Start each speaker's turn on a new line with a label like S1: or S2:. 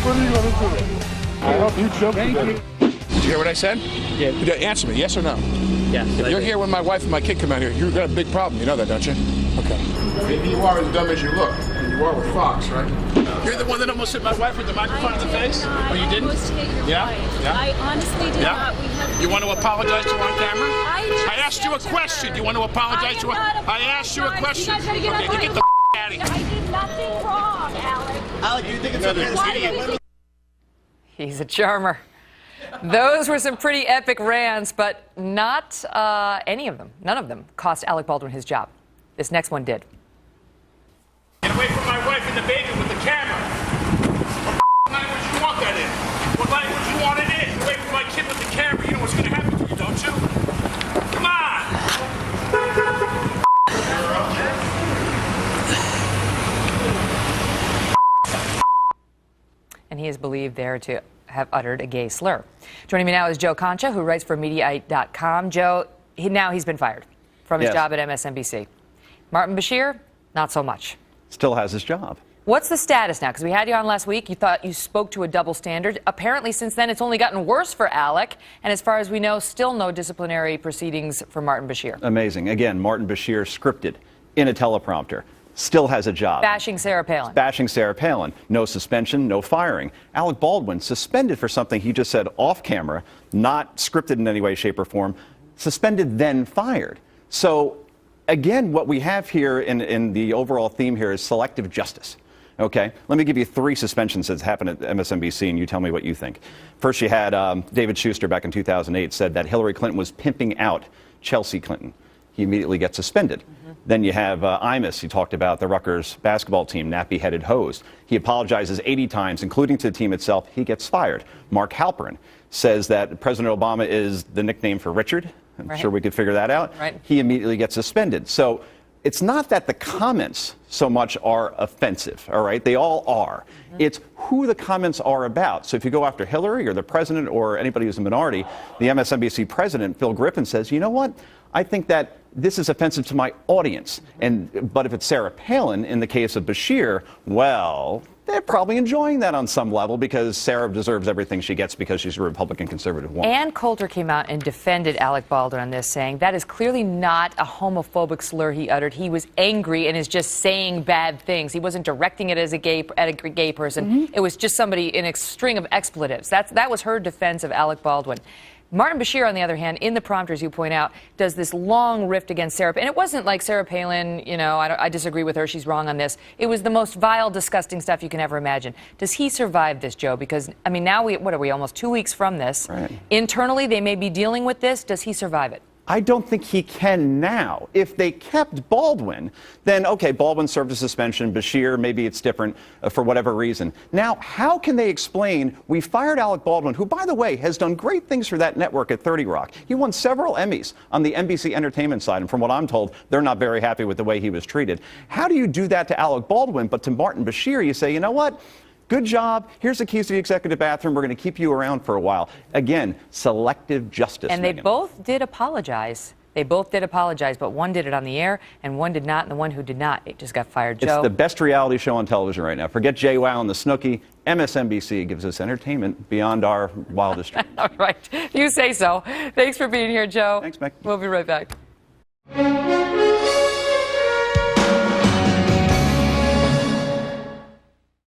S1: What are you going to do? I hope you jump together.
S2: Did you hear what I said?
S3: Yeah.
S2: Answer me, yes or no?
S3: Yes.
S2: If you're here when my wife and my kid come out here, you've got a big problem. You know that, don't you? Okay. Maybe you are as dumb as you look. And you are with Fox, right? You're the one that almost hit my wife with the microphone in the face? Oh, you didn't? Yeah? Yeah?
S4: I honestly did not.
S2: You want to apologize to her on camera? I asked you a question. You want to apologize to her? I asked you a question. Okay, you get the out of here.
S4: I did nothing wrong, Alec.
S5: Alec, do you think it's okay?
S6: He's a charmer. Those were some pretty epic rants, but not any of them, none of them cost Alec Baldwin his job. This next one did.
S2: Get away from my wife and the baby with the camera. What language you want that in? What language you want it in? Get away from my kid with the camera. You know what's going to happen to you, don't you? Come on!
S6: And he is believed there to have uttered a gay slur. Joining me now is Joe Concha, who writes for Mediaite.com. Joe, he's been fired from his job at MSNBC. Martin Bashir, not so much.
S7: Still has his job.
S6: What's the status now? Because we had you on last week. You thought you spoke to a double standard. Apparently, since then, it's only gotten worse for Alec. And as far as we know, still no disciplinary proceedings for Martin Bashir.
S7: Amazing. Again, Martin Bashir scripted in a teleprompter. Still has a job.
S6: Bashing Sarah Palin.
S7: Bashing Sarah Palin. No suspension, no firing. Alec Baldwin suspended for something he just said off camera, not scripted in any way, shape, or form. Suspended, then fired. So, again, what we have here in the overall theme here is selective justice. Okay, let me give you 3 suspensions that's happened at MSNBC, and you tell me what you think. First, you had David Schuster back in 2008 said that Hillary Clinton was pimping out Chelsea Clinton. He immediately gets suspended. Then you have Imus. He talked about the Rutgers basketball team, nappy-headed hose. He apologizes 80 times, including to the team itself. He gets fired. Mark Halperin says that President Obama is the nickname for Richard. I'm sure we could figure that out.
S6: Right.
S7: He immediately gets suspended. So it's not that the comments so much are offensive, all right? They all are. It's who the comments are about. So if you go after Hillary or the president or anybody who's a minority, the MSNBC president, Phil Griffin, says, you know what? I think that this is offensive to my audience. But if it's Sarah Palin, in the case of Bashir, well, they're probably enjoying that on some level because Sarah deserves everything she gets because she's a Republican conservative woman.
S6: Ann Coulter came out and defended Alec Baldwin on this, saying that is clearly not a homophobic slur he uttered. He was angry and is just saying bad things. He wasn't directing it as at a gay person. It was just somebody in a string of expletives. That was her defense of Alec Baldwin. Martin Bashir, on the other hand, in the prompter, as you point out, does this long rift against Sarah. And it wasn't like Sarah Palin, you know, I disagree with her, she's wrong on this. It was the most vile, disgusting stuff you can ever imagine. Does he survive this, Joe? Because, I mean, now what are we, almost 2 weeks from this?
S7: Right.
S6: Internally, they may be dealing with this. Does he survive it?
S7: I don't think he can now. If they kept Baldwin, then, okay, Baldwin served a suspension. Bashir, maybe it's different for whatever reason. Now, how can they explain we fired Alec Baldwin, who, by the way, has done great things for that network at 30 Rock. He won several Emmys on the NBC entertainment side, and from what I'm told, they're not very happy with the way he was treated. How do you do that to Alec Baldwin, but to Martin Bashir, you say, you know what? Good job. Here's the keys to the executive bathroom. We're going to keep you around for a while. Again, selective justice.
S6: And they both did apologize. They both did apologize, but one did it on the air and one did not, and the one who did not, it just got fired. Joe?
S7: It's the best reality show on television right now. Forget JWoww and the Snooki. MSNBC gives us entertainment beyond our wildest dreams.
S6: All right. You say so. Thanks for being here, Joe.
S7: Thanks, Meg.
S6: We'll be right back.